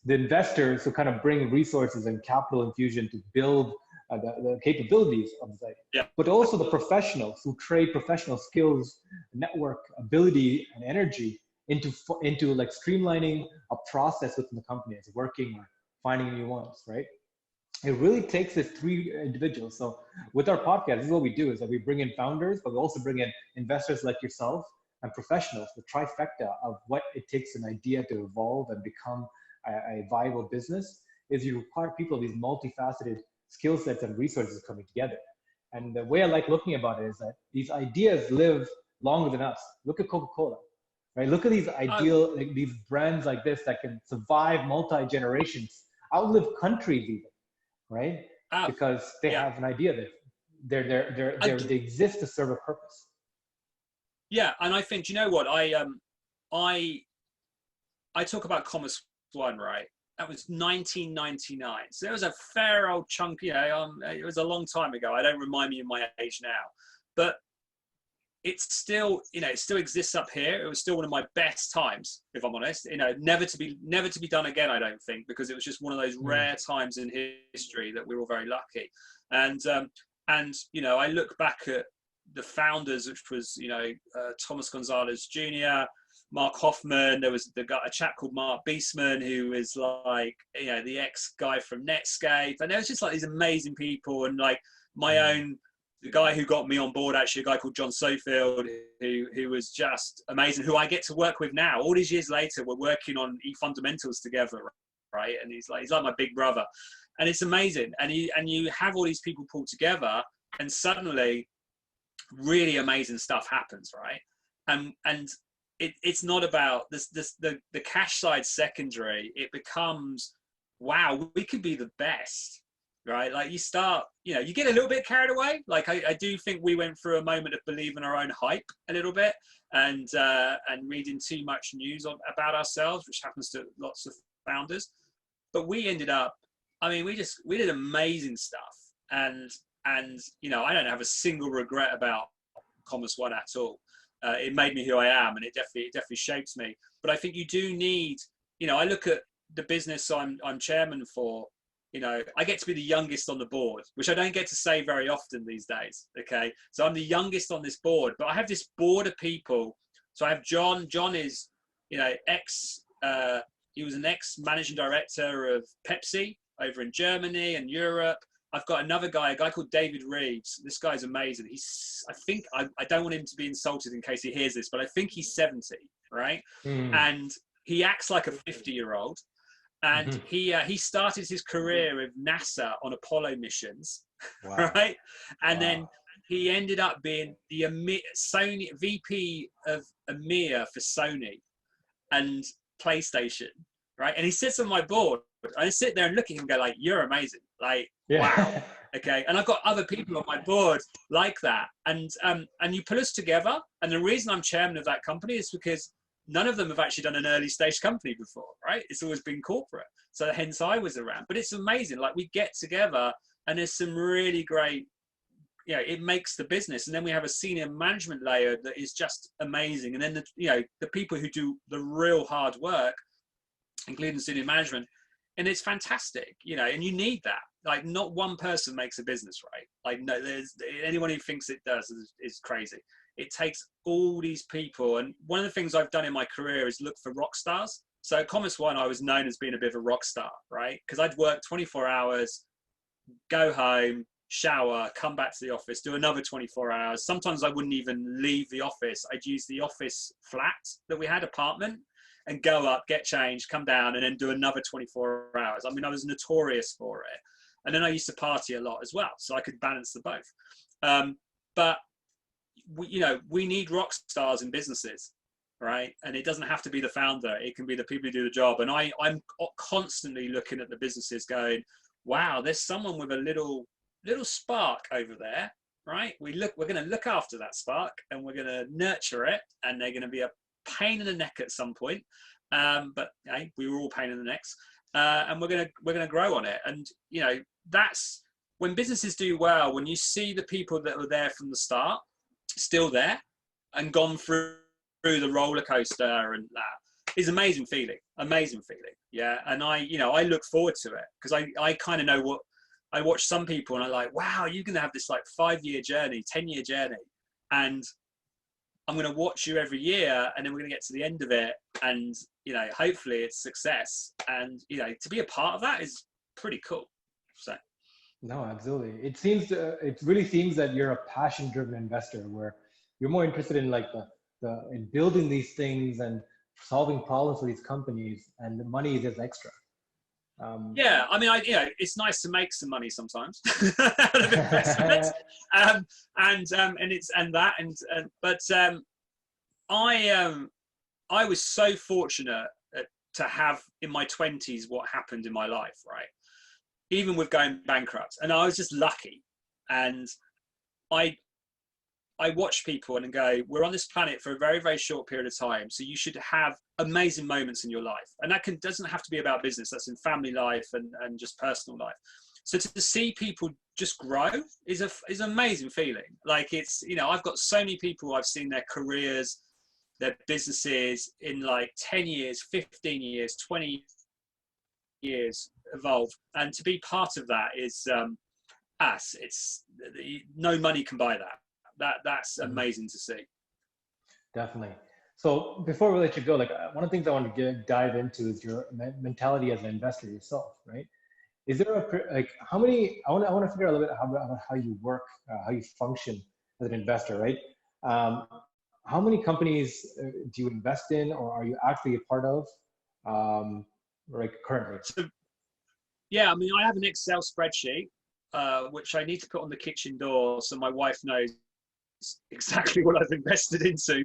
the investors who kind of bring resources and capital infusion to build the capabilities of the site, Yeah. but also the professionals who trade professional skills, network ability, and energy into like streamlining a process within the company as working or finding new ones, right? It really takes this three individuals. So with our podcast, this is what we do, is that we bring in founders, but we also bring in investors like yourself and professionals, the trifecta of what it takes an idea to evolve and become a viable business. Is you require people of these multifaceted skill sets and resources coming together. And the way I like looking about it is that these ideas live longer than us. Look at Coca-Cola, right? Look at these like these brands like this that can survive multi-generations, outlive countries even, right? Because they have an idea that they exist to serve a purpose. Yeah, and I think, you know what, I talk about Commerce Swan, right? That was 1999, so it was a fair old chunk. You know, it was a long time ago. I don't remind me of my age now, but it's still, you know, it still exists up here. It was still one of my best times, if I'm honest. You know, never to be done again, I don't think, because it was just one of those rare times in history that we were all very lucky. And you know, I look back at the founders, which was, you know, Thomas Gonzalez Jr., Mark Hoffman. There was a chap called Mark Beastman, who was like, you know, the ex-guy from Netscape. And there was just like these amazing people. And like my own, the guy who got me on board, actually, a guy called John Sofield, who was just amazing, who I get to work with now. All these years later, we're working on fundamentals together, right? And he's like my big brother. And it's amazing. And you have all these people pulled together, and suddenly really amazing stuff happens, right? And it's not about the cash side secondary. It becomes, wow, we could be the best, right? Like you start, you know, you get a little bit carried away. Like I do think we went through a moment of believing our own hype a little bit, and reading too much news about ourselves, which happens to lots of founders. But we ended up, I mean, we did amazing stuff, and you know, I don't have a single regret about Commerce Swan at all. It made me who I am, and it definitely shapes me. But I think you do need, you know, I look at the business I'm chairman for. You know, I get to be the youngest on the board, which I don't get to say very often these days. Okay, so I'm the youngest on this board, but I have this board of people. So I have John. John is, you know, he was an ex-managing director of Pepsi over in Germany and Europe. I've got another guy, a guy called David Reeves. This guy's amazing. I don't want him to be insulted in case he hears this, but I think he's 70, right? And he acts like a 50-year-old. And he started his career with NASA on Apollo missions, right? And then he ended up being the Sony VP of EMEA for Sony and PlayStation, right? And he sits on my board. I sit there and look at him and go like, you're amazing. Like, wow. Okay. And I've got other people on my board like that. And you pull us together. And the reason I'm chairman of that company is because none of them have actually done an early stage company before, right? It's always been corporate. So hence I was around. But it's amazing. Like we get together and there's some really great, you know, it makes the business. And then we have a senior management layer that is just amazing. And then the people who do the real hard work, including senior management, and it's fantastic, you know, and you need that. Like not one person makes a business, right? Like no, there's anyone who thinks it does is crazy. It takes all these people. And one of the things I've done in my career is look for rock stars. So at Commerce Swan, I was known as being a bit of a rock star, right? Because I'd work 24 hours, go home, shower, come back to the office, do another 24 hours. Sometimes I wouldn't even leave the office. I'd use the office flat that we had, apartment, and go up, get changed, come down, and then do another 24 hours. I mean, I was notorious for it. And then I used to party a lot as well, so I could balance the both. But we need rock stars in businesses, right? And it doesn't have to be the founder. It can be the people who do the job. And I'm constantly looking at the businesses going, wow, there's someone with a little spark over there, right? We're going to look after that spark and we're going to nurture it, and they're going to be a pain in the neck at some point. But hey, we were all pain in the necks. And we're going to grow on it. And, you know, that's when businesses do well, when you see the people that were there from the start still there and gone through the roller coaster, and that is amazing feeling. Yeah. And I look forward to it because I kind of know I watch some people and I'm like, wow, you're going to have this like 5-year journey, 10-year journey. And I'm going to watch you every year, and then we're going to get to the end of it. And, you know, hopefully it's success. And, you know, to be a part of that is pretty cool. So. No, absolutely. It seems, it really seems that you're a passion-driven investor, where you're more interested in like in building these things and solving problems for these companies, and the money is just extra. Yeah, I mean, you know, it's nice to make some money sometimes out of investment, I was so fortunate to have in my 20s what happened in my life, right? Even with going bankrupt, and I was just lucky. And I watch people and go, we're on this planet for a very, very short period of time. So you should have amazing moments in your life. And that doesn't have to be about business. That's in family life and just personal life. So to see people just grow is an amazing feeling. Like, it's, you know, I've got so many people, I've seen their careers, their businesses in like 10 years, 15 years, 20 years evolve. And to be part of that is it's no money can buy that. That's amazing to see. Definitely. So before we let you go, like, one of the things I want to dive into is your mentality as an investor yourself, right? Is there how many, I want to figure out a little bit about how you work, how you function as an investor, right? How many companies do you invest in, or are you actually a part of, like, currently? So, yeah, I mean, I have an Excel spreadsheet, which I need to put on the kitchen door so my wife knows exactly what I've invested into,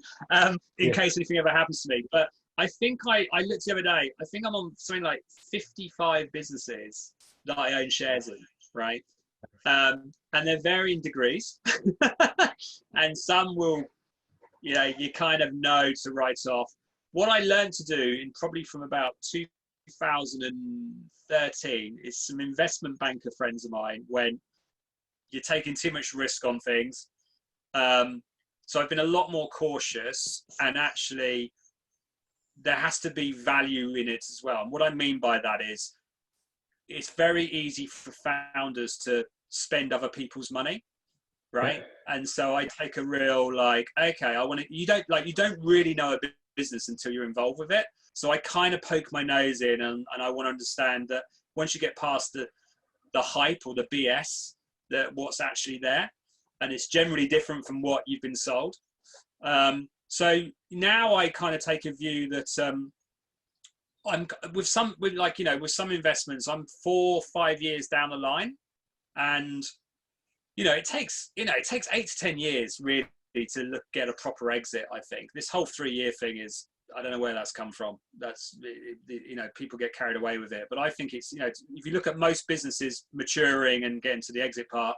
in case anything ever happens to me. But I think I looked the other day, I think I'm on something like 55 businesses that I own shares in, right? And they're varying degrees. And some will, you know, you kind of know to write off. What I learned to do probably from about 2013 is some investment banker friends of mine, when you're taking too much risk on things. So I've been a lot more cautious, and actually there has to be value in it as well. And what I mean by that is, it's very easy for founders to spend other people's money, right? Yeah. And so I take a real, like, okay, you don't really know a business until you're involved with it. So I kind of poke my nose in, and I want to understand that once you get past the hype or the BS, that what's actually there. And it's generally different from what you've been sold. So now I kind of take a view that with some investments, I'm 4 or 5 years down the line, and it takes 8 to 10 years really to get a proper exit. I think this whole 3-year thing is, I don't know where that's come from. That's, people get carried away with it, but I think it's, if you look at most businesses maturing and getting to the exit part,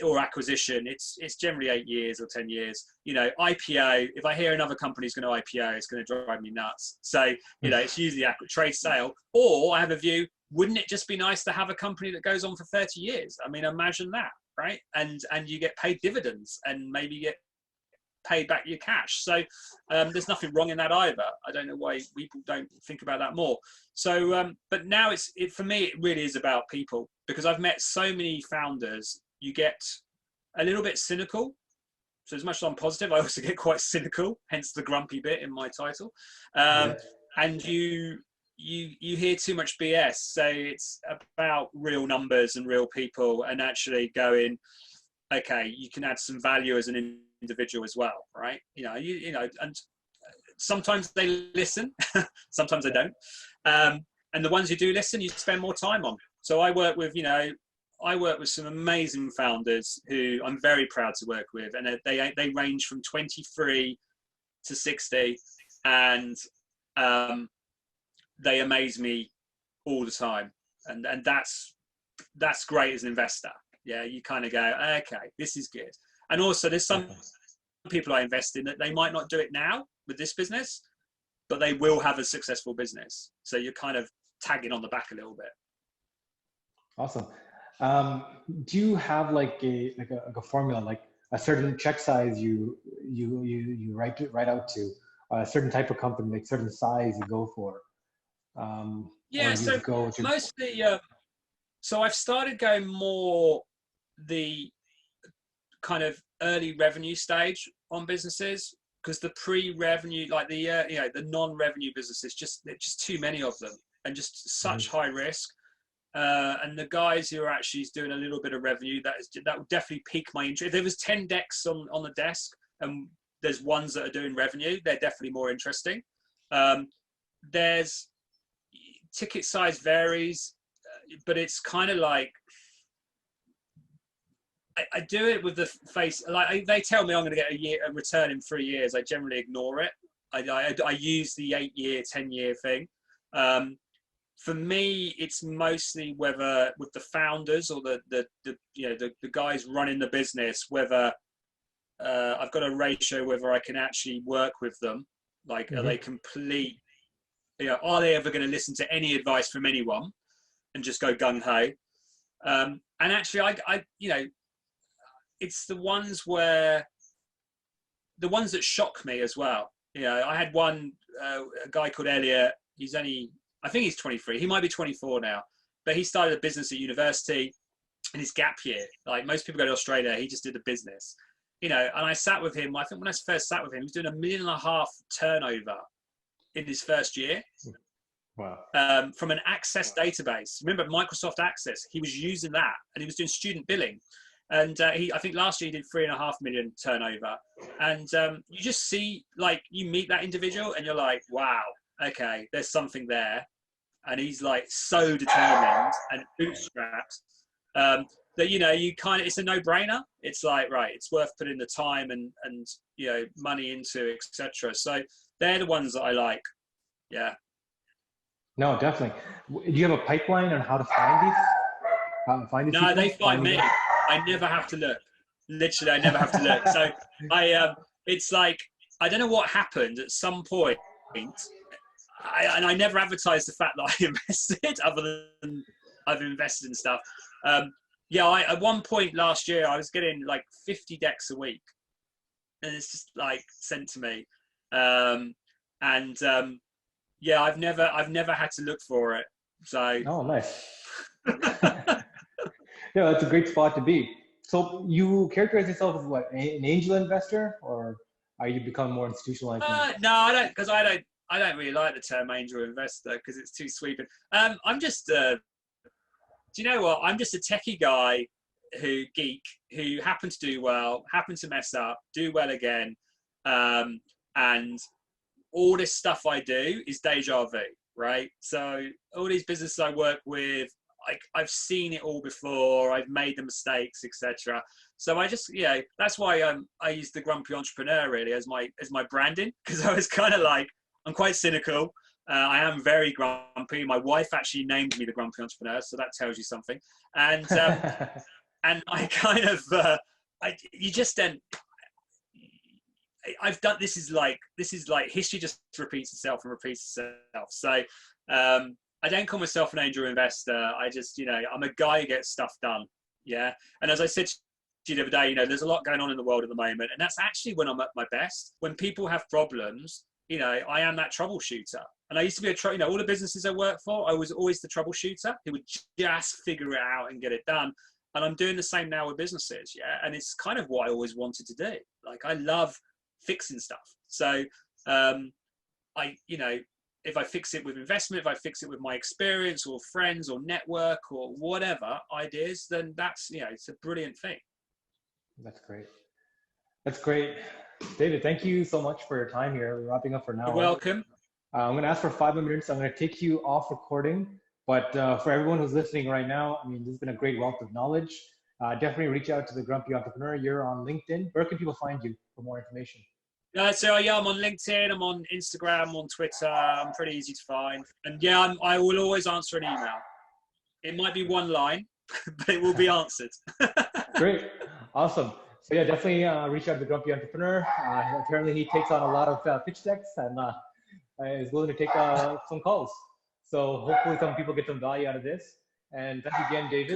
or acquisition, it's generally 8 years or 10 years. IPO, if I hear another company's going to IPO, it's going to drive me nuts. So, it's usually trade sale. Or I have a view, wouldn't it just be nice to have a company that goes on for 30 years? I mean, imagine that, right? And you get paid dividends, and maybe get paid back your cash. So there's nothing wrong in that either. I don't know why people don't think about that more. So, but now for me, it really is about people, because I've met so many founders. You get a little bit cynical. So as much as I'm positive, I also get quite cynical, hence the grumpy bit in my title. And you hear too much BS. So it's about real numbers and real people, and actually going, okay, you can add some value as an individual as well, right? And sometimes they listen, sometimes they don't. And the ones who do listen, you spend more time on. So I work with some amazing founders who I'm very proud to work with, and they range from 23 to 60, and they amaze me all the time, and that's great as an investor. Yeah, you kind of go, okay, this is good. And also, there's some people I invest in that they might not do it now with this business, but they will have a successful business. So you're kind of tagging on the back a little bit. Awesome. Do you have like a formula, like a certain check size you write out to, a certain type of company, like certain size you go for? Yeah, so mostly, So I've started going more the kind of early revenue stage on businesses, because the pre-revenue, like the the non-revenue businesses, there's just too many of them and just such high risk. And the guys who are actually doing a little bit of revenue, that would definitely pique my interest. If there was 10 decks on the desk and there's ones that are doing revenue, they're definitely more interesting. There's ticket size varies, but it's kind of like, I do it with the face, like they tell me I'm going to get a return in 3 years. I generally ignore it. I use the 8-year, 10-year thing. For me, it's mostly whether with the founders or the guys running the business, whether I've got a ratio, whether I can actually work with them. Like, are they complete? Are they ever going to listen to any advice from anyone and just go gung ho? And actually, I it's the ones that shock me as well. I had one a guy called Elliot. I think he's 23. He might be 24 now, but he started a business at university in his gap year. Like most people go to Australia, he just did a business, and I sat with him. I think when I first sat with him, he was doing $1.5 million turnover in his first year. Wow. From an Access database. Remember Microsoft Access? He was using that, and he was doing student billing. And I think last year he did 3.5 million turnover. And you just see, like, you meet that individual and you're like, wow, okay, there's something there. And he's like so determined and bootstrapped that, you kind of, it's a no-brainer. It's like, right, it's worth putting the time and money into, etc. So they're the ones that I like. Yeah. No, definitely. Do you have a pipeline on how to find these? No, they find me. I never have to look. Literally, I never have to look. So it's like, I don't know what happened at some point. I never advertised the fact that I invested, other than I've invested in stuff. At one point last year, I was getting like 50 decks a week, and it's just like sent to me. I've never had to look for it. So. Oh, nice. Yeah, that's a great spot to be. So you characterize yourself as what, an angel investor, or are you become more institutionalized? No, I don't, because I don't really like the term angel investor because it's too sweeping. I'm just, do you know what? I'm just a techie guy who happened to do well, happened to mess up, do well again, and all this stuff I do is deja vu, right? So all these businesses I work with, I've seen it all before. I've made the mistakes, etc. So I just, that's why I use the grumpy entrepreneur really as my branding, because I was kind of like, I'm quite cynical. I am very grumpy. My wife actually named me the grumpy entrepreneur, so that tells you something. And and I kind of, you just then. I've done. This is like history just repeats itself and repeats itself. So. I don't call myself an angel investor. I just, I'm a guy who gets stuff done. Yeah. And as I said to you the other day, there's a lot going on in the world at the moment. And that's actually when I'm at my best. When people have problems, I am that troubleshooter. And I used to be all the businesses I worked for, I was always the troubleshooter who would just figure it out and get it done. And I'm doing the same now with businesses. Yeah. And it's kind of what I always wanted to do. Like, I love fixing stuff. So, if I fix it with investment, if I fix it with my experience or friends or network or whatever ideas, then that's, it's a brilliant thing. That's great. That's great. David, thank you so much for your time here. We're wrapping up for now. You're welcome. I'm going to ask for 5 minutes. I'm going to take you off recording. But for everyone who's listening right now, this has been a great wealth of knowledge. Definitely reach out to the Grumpy Entrepreneur. You're on LinkedIn. Where can people find you for more information? I'm on LinkedIn, I'm on Instagram, I'm on Twitter. I'm pretty easy to find. And I will always answer an email. It might be one line, but it will be answered. Great. Awesome. So definitely reach out to the Grumpy Entrepreneur. Apparently he takes on a lot of pitch decks and is willing to take some calls. So hopefully some people get some value out of this. And thank you again, David.